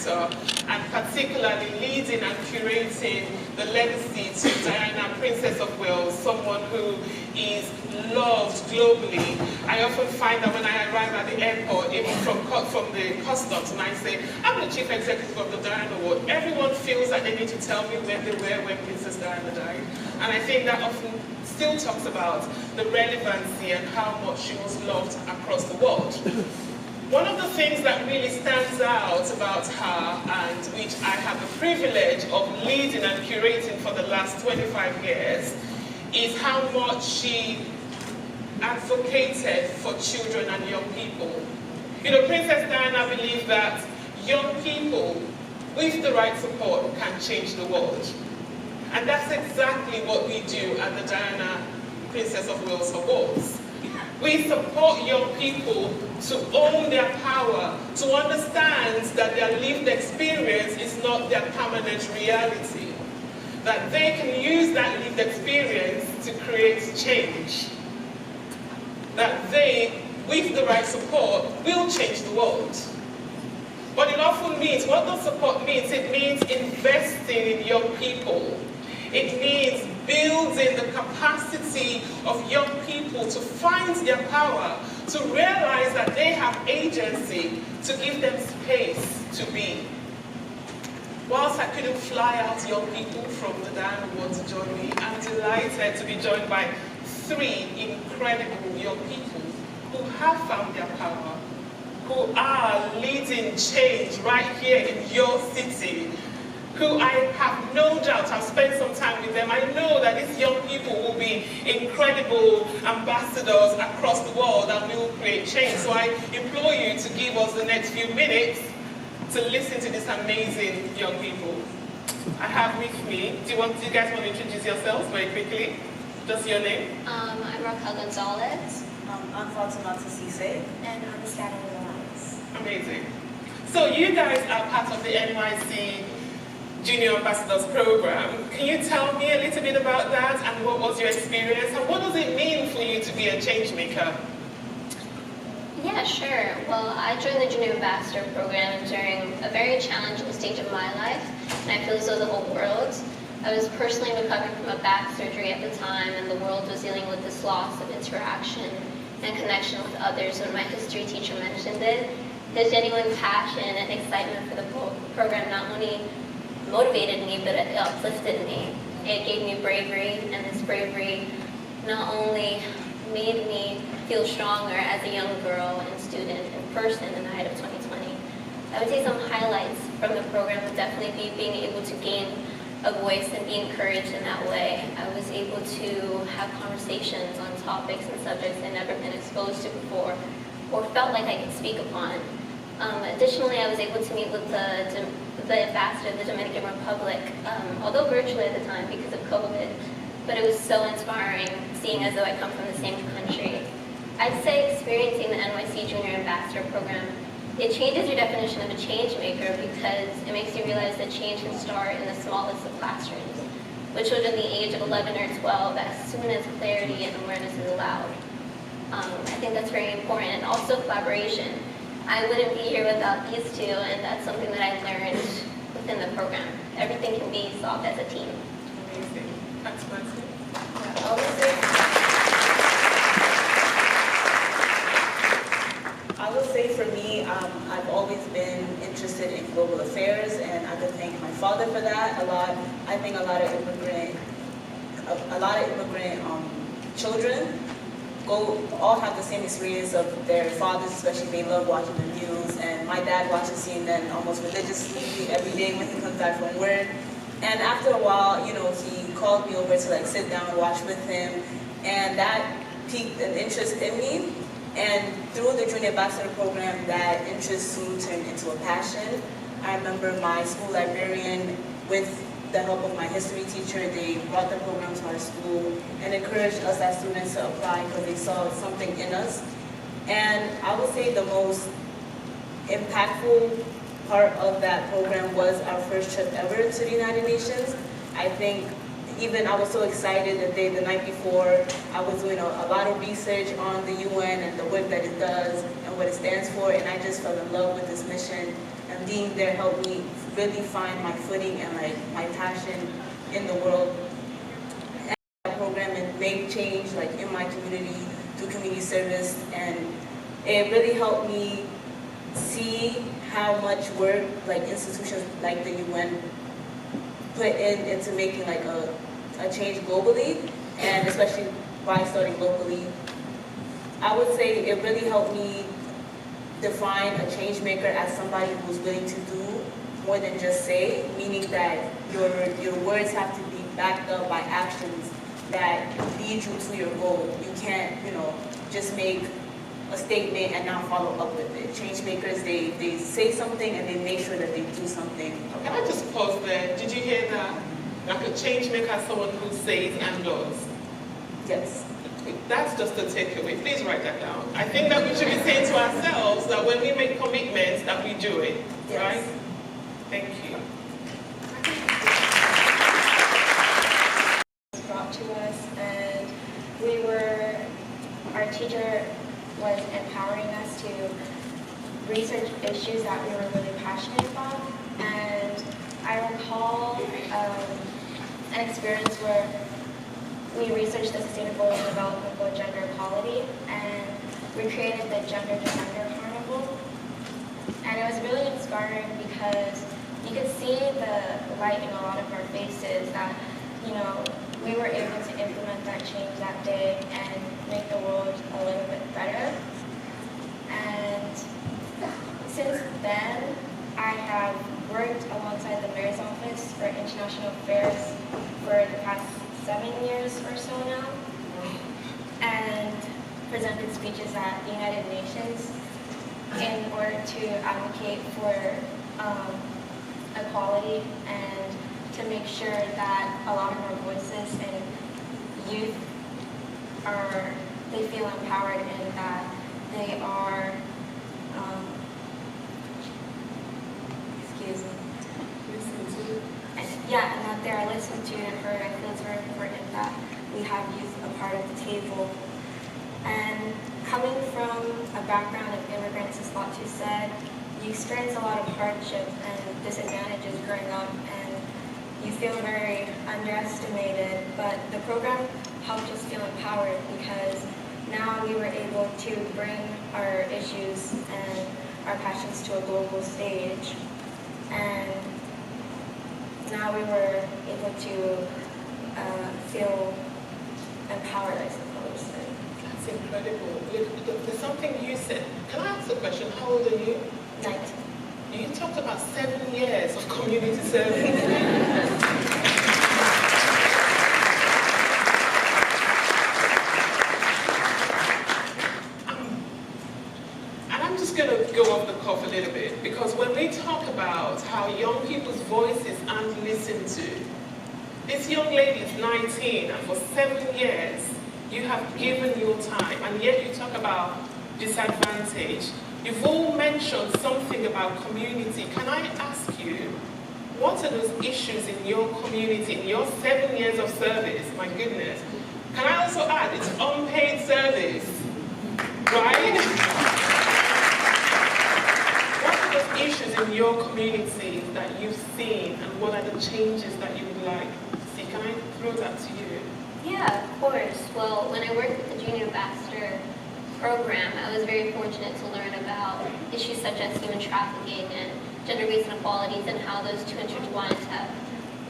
director, and particularly leading and curating the legacy to Diana, Princess of Wales, someone who is loved globally. I often find that when I arrive at the airport, even from the customs, and I say, I'm the chief executive of the Diana Award, everyone feels that they need to tell me where they were when Princess Diana died. And I think that often still talks about the relevancy and how much she was loved across the world. One of the things that really stands out about her, and which I have the privilege of leading and curating for the last 25 years, is how much she advocated for children and young people. You know, Princess Diana believed that young people, with the right support, can change the world. And that's exactly what we do at the Diana Princess of Wales Awards. We support young people to own their power, to understand that their lived experience is not their permanent reality, that they can use that lived experience to create change, that they, with the right support, will change the world. But it often means, what does support means? It means investing in young people. It means building the capacity of young people to find their power, to realize that they have agency, to give them space to be. Whilst I couldn't fly out young people from the Diana Award to join me, I'm delighted to be joined by 3 incredible young people who have found their power, who are leading change right here in your city, who I have no doubt, I've spent some time with them, I know that these young people will be incredible ambassadors across the world and will create change. So I implore you to give us the next few minutes to listen to these amazing young people. I have with me, do you guys want to introduce yourselves very quickly? Just your name? I'm Raquel Gonzalez. I'm Fatoumata Cisse. And I'm Scanning. Amazing. So you guys are part of the NYC Junior Ambassadors Program. Can you tell me a little bit about that, and what was your experience, and what does it mean for you to be a change maker? Yeah, sure. Well, I joined the Junior Ambassador Program during a very challenging stage of my life, and I feel as though the whole world. I was personally recovering from a back surgery at the time, and the world was dealing with this loss of interaction and connection with others. When my history teacher mentioned it, his genuine passion and excitement for the program not only motivated me, but it uplifted me. It gave me bravery, and this bravery not only made me feel stronger as a young girl and student and person in the height of 2020. I would say some highlights from the program would definitely be being able to gain a voice and be encouraged in that way. I was able to have conversations on topics and subjects I'd never been exposed to before or felt like I could speak upon. Additionally, I was able to meet with the ambassador of the Dominican Republic, although virtually at the time because of COVID, but it was so inspiring seeing as though I come from the same country. I'd say experiencing the NYC Junior Ambassador Program, it changes your definition of a change maker because it makes you realize that change can start in the smallest of classrooms, with children the age of 11 or 12 as soon as clarity and awareness is allowed. I think that's very important, and also collaboration. I wouldn't be here without these two, and that's something that I learned within the program. Everything can be solved as a team. Amazing. That's fantastic. I would say for me, I've always been interested in global affairs, and I could thank my father for that a lot. I think a lot of immigrant children all have the same experience of their fathers, especially they love watching the news. And my dad watches CNN almost religiously every day when he comes back from work. And after a while, you know, he called me over to like sit down and watch with him, and that piqued an interest in me. And through the Junior Ambassador Program, that interest soon turned into a passion. I remember my school librarian, with the help of my history teacher, they brought the program to our school and encouraged us as students to apply because they saw something in us. And I would say the most impactful part of that program was our first trip ever to the United Nations. I think even I was so excited the night before, I was doing a lot of research on the UN and the work that it does and what it stands for, and I just fell in love with this mission and being there helped me really find my footing and like my passion in the world. And that program and made change like in my community through community service, and it really helped me see how much work like institutions like the UN put into making like a change globally, and especially by starting locally. I would say it really helped me define a change maker as somebody who's willing to do more than just say, meaning that your words have to be backed up by actions that lead you to your goal. You can't, just make a statement and not follow up with it. Change makers, they say something and they make sure that they do something. Can I just pause there? Did you hear that? Like a change maker is someone who says and does. Yes. That's just a takeaway. Please write that down. I think that we should be saying to ourselves that when we make commitments, that we do it. Yes. Right? Thank you. Brought to us, and our teacher was empowering us to research issues that we were really passionate about. And I recall an experience where we researched the Sustainable Development Goal Gender Equality, and we created the Gender Defender Carnival. And it was really inspiring because you could see the light in a lot of our faces that, we were able to implement that change that day and make the world a little bit better. And since then, I have worked alongside the Mayor's Office for International Affairs for the past 7 years or so now, and presented speeches at the United Nations in order to advocate for equality and to make sure that a lot of our voices and youth they feel empowered and that they are, and that they are listened to and heard. I feel it's very important that we have youth a part of the table. And coming from a background of immigrants, as Fatu said, you experience a lot of hardship and disadvantages growing up, and you feel very underestimated, but the program helped us feel empowered because now we were able to bring our issues and our passions to a global stage. And now we were able to feel empowered, I suppose. That's incredible. There's something you said. Can I ask a question? How old are you? 19. You talked about 7 years of community service. Going to go off the cuff a little bit, because when we talk about how young people's voices aren't listened to, this young lady is 19 and for 7 years you have given your time, and yet you talk about disadvantage. You've all mentioned something about community. Can I ask you, what are those issues in your community, in your 7 years of service? My goodness. Can I also add, it's unpaid service, right? Issues in your community that you've seen, and what are the changes that you would like to see? Can I throw that to you? Yeah, of course. Well, when I worked with the Junior Ambassador program, I was very fortunate to learn about issues such as human trafficking and gender-based inequalities and how those two intertwined have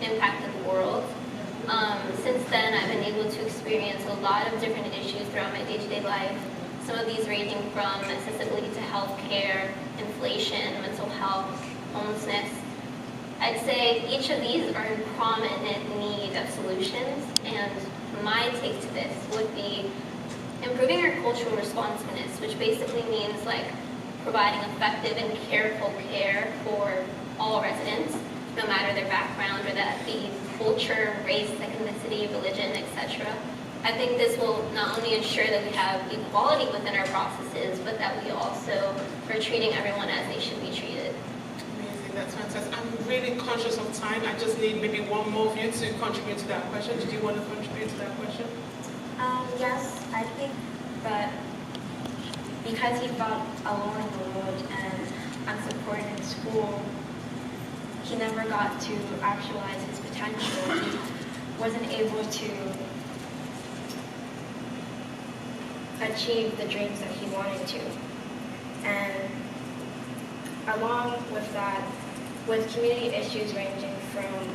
impacted the world. Since then, I've been able to experience a lot of different issues throughout my day-to-day life. Some of these ranging from accessibility to health care, inflation, mental health, homelessness. I'd say each of these are in prominent need of solutions, and my take to this would be improving our cultural responsiveness, which basically means like providing effective and careful care for all residents, no matter their background, or that be culture, race, ethnicity, religion, etc. I think this will not only ensure that we have equality within our processes, but that we also are treating everyone as they should be treated. Amazing, that's fantastic. I'm really conscious of time. I just need maybe one more of you to contribute to that question. Did you want to contribute to that question? Yes, I think that because he felt alone in the world and unsupported in school. He never got to actualize his potential. He wasn't able to achieve the dreams that he wanted to. And along with that, with community issues ranging from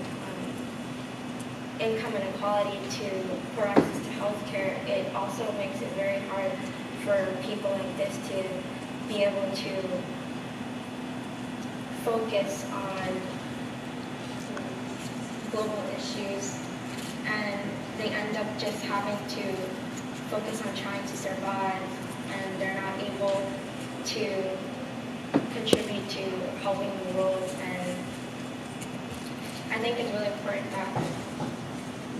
income inequality to poor access to healthcare, it also makes it very hard for people like this to be able to focus on global issues, and they end up just having to focus on trying to survive, and they're not able to contribute to helping the world. And I think it's really important that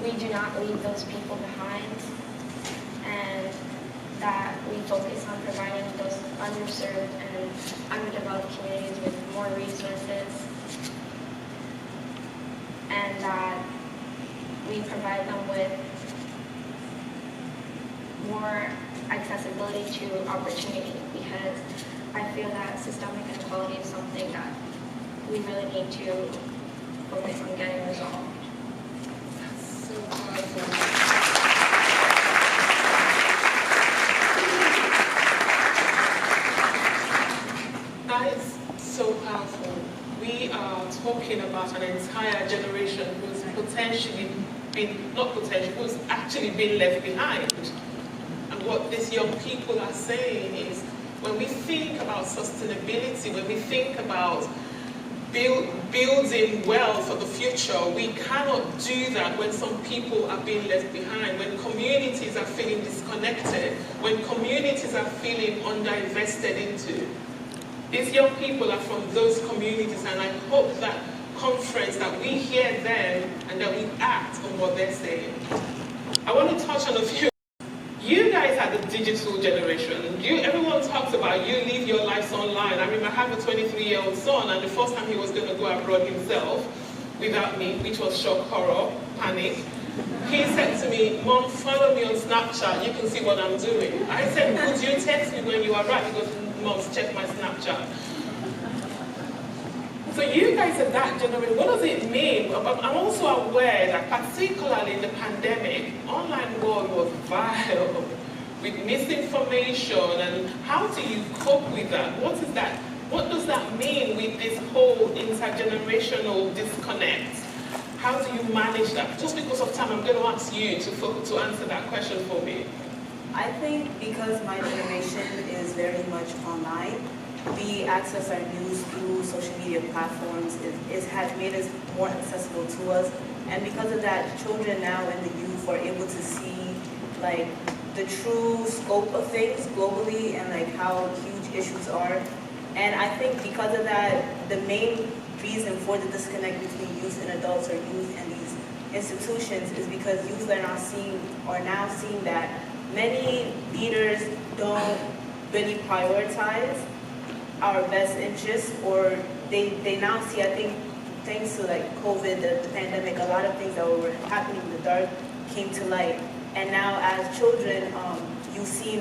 we do not leave those people behind, and that we focus on providing those underserved and underdeveloped communities with more resources, and that we provide them with more accessibility to opportunity, because I feel that systemic inequality is something that we really need to focus on getting resolved. That's so powerful. That is so powerful. We are talking about an entire generation who's potentially been, not potentially, who's actually been left behind. And what these young people are saying is, when we think about sustainability, when we think about building wealth for the future, we cannot do that when some people are being left behind, when communities are feeling disconnected, when communities are feeling underinvested into. These young people are from those communities, and I hope that conference that we hear them and that we act on what they're saying. I want to touch on a few. You guys are the digital generation. Everyone talks about you live your lives online. I mean, I have a 23-year-old son, and the first time he was going to go abroad himself without me, which was shock, horror, panic, he said to me, "Mom, follow me on Snapchat. You can see what I'm doing." I said, "Could you text me when you arrive?" He goes, "Mom, check my Snapchat." So you guys are that generation. What does it mean? I'm also aware that particularly in the pandemic, online world was vile with misinformation, and how do you cope with that? What is that? What does that mean with this whole intergenerational disconnect? How do you manage that? Just because of time, I'm going to ask you to answer that question for me. I think because my generation is very much online, we access our news through social media platforms. It has made us more accessible to us, and because of that, children now and the youth are able to see like the true scope of things globally and like how huge issues are. And I think because of that, the main reason for the disconnect between youth and adults, or youth and these institutions, is because youth are now seeing that many leaders don't really prioritize our best interests, or they now see, I think, thanks to like COVID, the pandemic, a lot of things that were happening in the dark came to light. And now as children, you see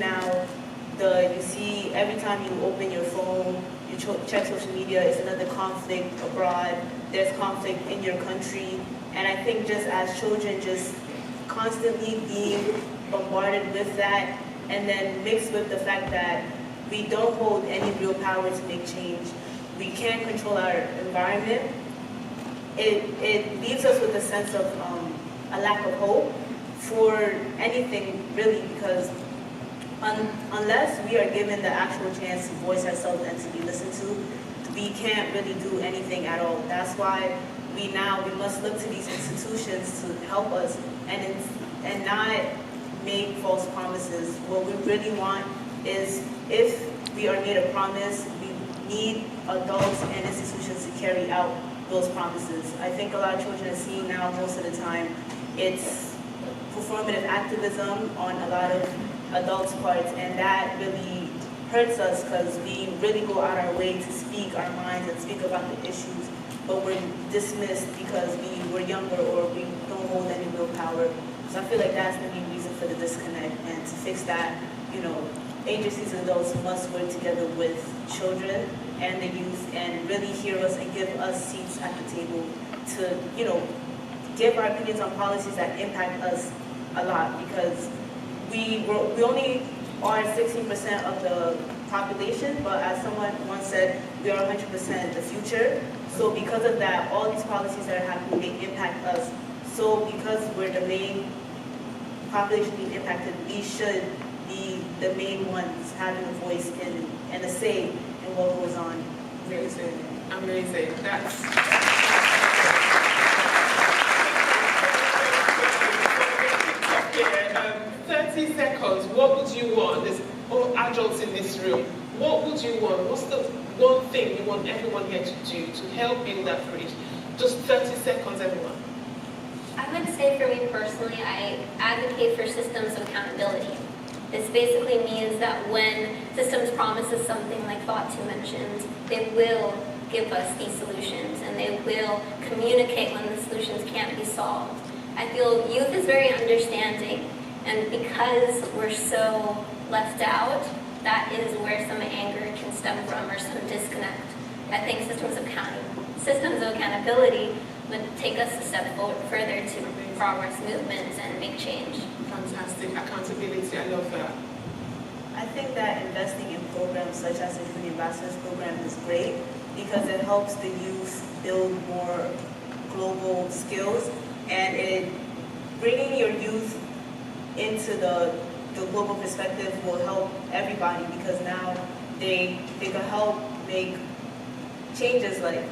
every time you open your phone, you check social media, it's another conflict abroad, there's conflict in your country. And I think just as children, just constantly being bombarded with that, and then mixed with the fact that we don't hold any real power to make change, we can't control our environment, it leaves us with a sense of a lack of hope for anything really, because unless we are given the actual chance to voice ourselves and to be listened to, we can't really do anything at all. That's why we must look to these institutions to help us and not make false promises. What we really want is, if we are made a promise, we need adults and institutions to carry out those promises. I think a lot of children are seeing now, most of the time, it's performative activism on a lot of adults' parts, and that really hurts us because we really go out our way to speak our minds and speak about the issues, but we're dismissed because we're younger or we don't hold any real power. So I feel like that's the main reason for the disconnect, and to fix that, agencies and adults must work together with children and the youth and really hear us and give us seats at the table to, give our opinions on policies that impact us a lot, because we only are 16% of the population, but as someone once said, we are 100% the future. So because of that, all these policies that are happening, they impact us. So because we're the main population being impacted, we should be the main ones having a voice and a say in what goes on. Amazing. Amazing. That's... 30 seconds, what would you want? There's all adults in this room. What would you want? What's the one thing you want everyone here to do to help build that bridge? Just 30 seconds, everyone. I would say for me personally, I advocate for systems of accountability. This basically means that when systems promises something like Fatu mentioned, they will give us these solutions and they will communicate when the solutions can't be solved. I feel youth is very understanding, and because we're so left out, that is where some anger can stem from or some disconnect. I think systems of accountability would take us a step further to progress movements and make change. Fantastic. Accountability, I love that. I think that investing in programs such as the Youth Ambassadors program is great because it helps the youth build more global skills, and bringing your youth into the global perspective will help everybody, because now they can help make changes like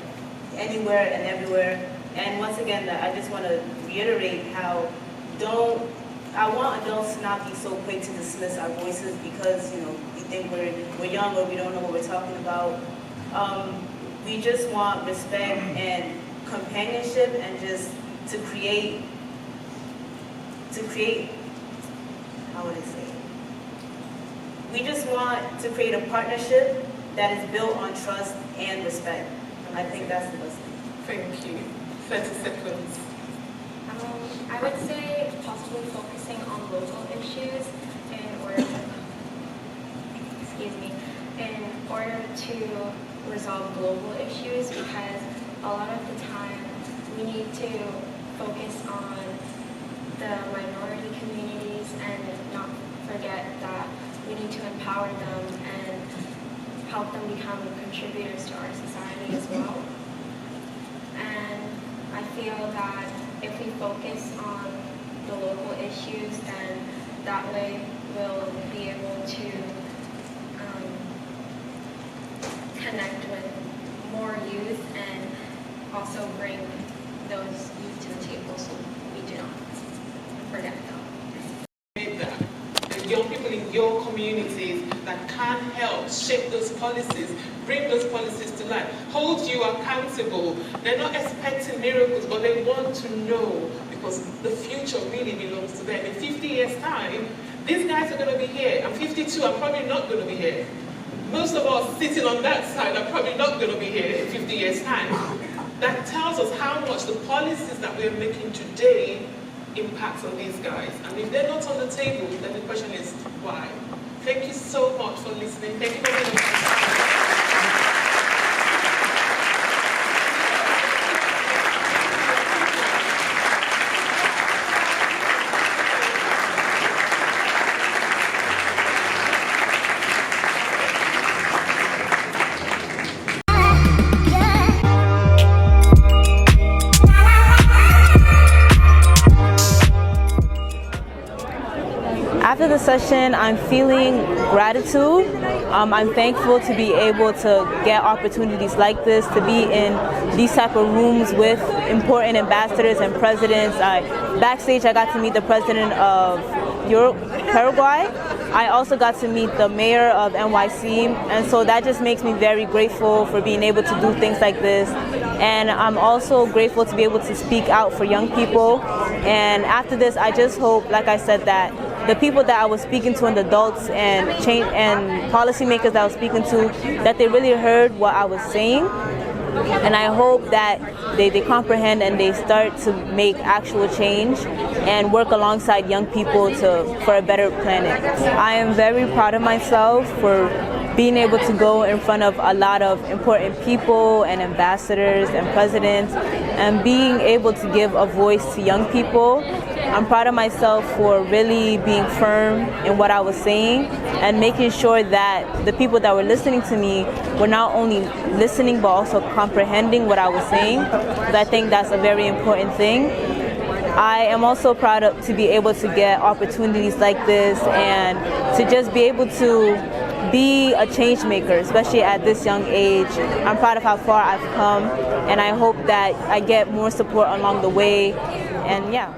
anywhere and everywhere. And once again, I just want to reiterate how I want adults to not be so quick to dismiss our voices because we think we're young or we don't know what we're talking about. We just want respect and companionship and just to create, how would I say it? We just want to create a partnership that is built on trust and respect. I think that's the best thing. Thank you. 30 seconds. I would say possibly focusing on local issues in order to resolve global issues, because a lot of the time we need to focus on the minority communities and not forget that we need to empower them and help them become contributors to our society as well. And I feel that if we focus on the local issues, then that way we'll be able to connect with more youth and also bring those youth to the table so we do not forget them. The young people in your communities that can help shape those policies, bring those policies to life, hold you accountable. They're not expecting miracles, but they want to know, because the future really belongs to them. In 50 years' time, these guys are going to be here. I'm 52, I'm probably not going to be here. Most of us sitting on that side are probably not going to be here in 50 years' time. That tells us how much the policies that we're making today impacts on these guys. And if they're not on the table, then the question is why? Thank you so much for listening. Thank you for being here. After the session, I'm feeling gratitude. I'm thankful to be able to get opportunities like this, to be in these type of rooms with important ambassadors and presidents. Backstage, I got to meet the president of Paraguay. I also got to meet the mayor of NYC, and so that just makes me very grateful for being able to do things like this. And I'm also grateful to be able to speak out for young people. And after this, I just hope, like I said, that the people that I was speaking to, and the adults and policymakers that I was speaking to, that they really heard what I was saying. And I hope that they comprehend and they start to make actual change and work alongside young people for a better planet. I am very proud of myself for being able to go in front of a lot of important people and ambassadors and presidents and being able to give a voice to young people. I'm proud of myself for really being firm in what I was saying and making sure that the people that were listening to me were not only listening but also comprehending what I was saying, because I think that's a very important thing. I am also proud to be able to get opportunities like this and to just be able to be a change maker, especially at this young age. I'm proud of how far I've come, and I hope that I get more support along the way, and yeah.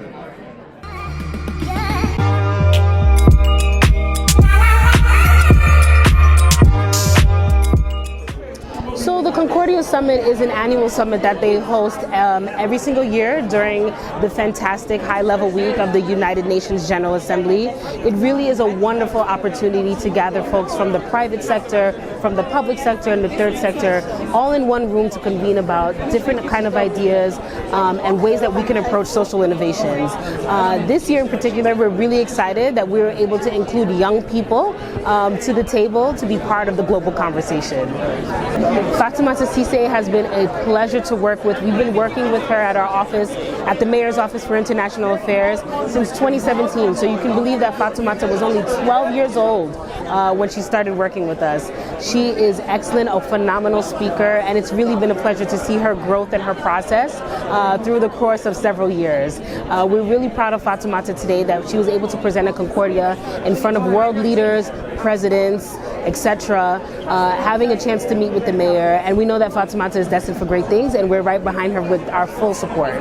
So the Concordia Summit is an annual summit that they host every single year during the fantastic high-level week of the United Nations General Assembly. It really is a wonderful opportunity to gather folks from the private sector, from the public sector, and the third sector, all in one room to convene about different kind of ideas and ways that we can approach social innovations. This year in particular, we're really excited that we were able to include young people to the table to be part of the global conversation. Fatoumata Cisse has been a pleasure to work with. We've been working with her at our office, at the Mayor's Office for International Affairs, since 2017. So you can believe that Fatoumata was only 12 years old when she started working with us. She is excellent, a phenomenal speaker, and it's really been a pleasure to see her growth and her process through the course of several years. We're really proud of Fatoumata today that she was able to present at Concordia in front of world leaders, presidents, etc., having a chance to meet with the mayor, and we know that Fatoumata is destined for great things, and we're right behind her with our full support.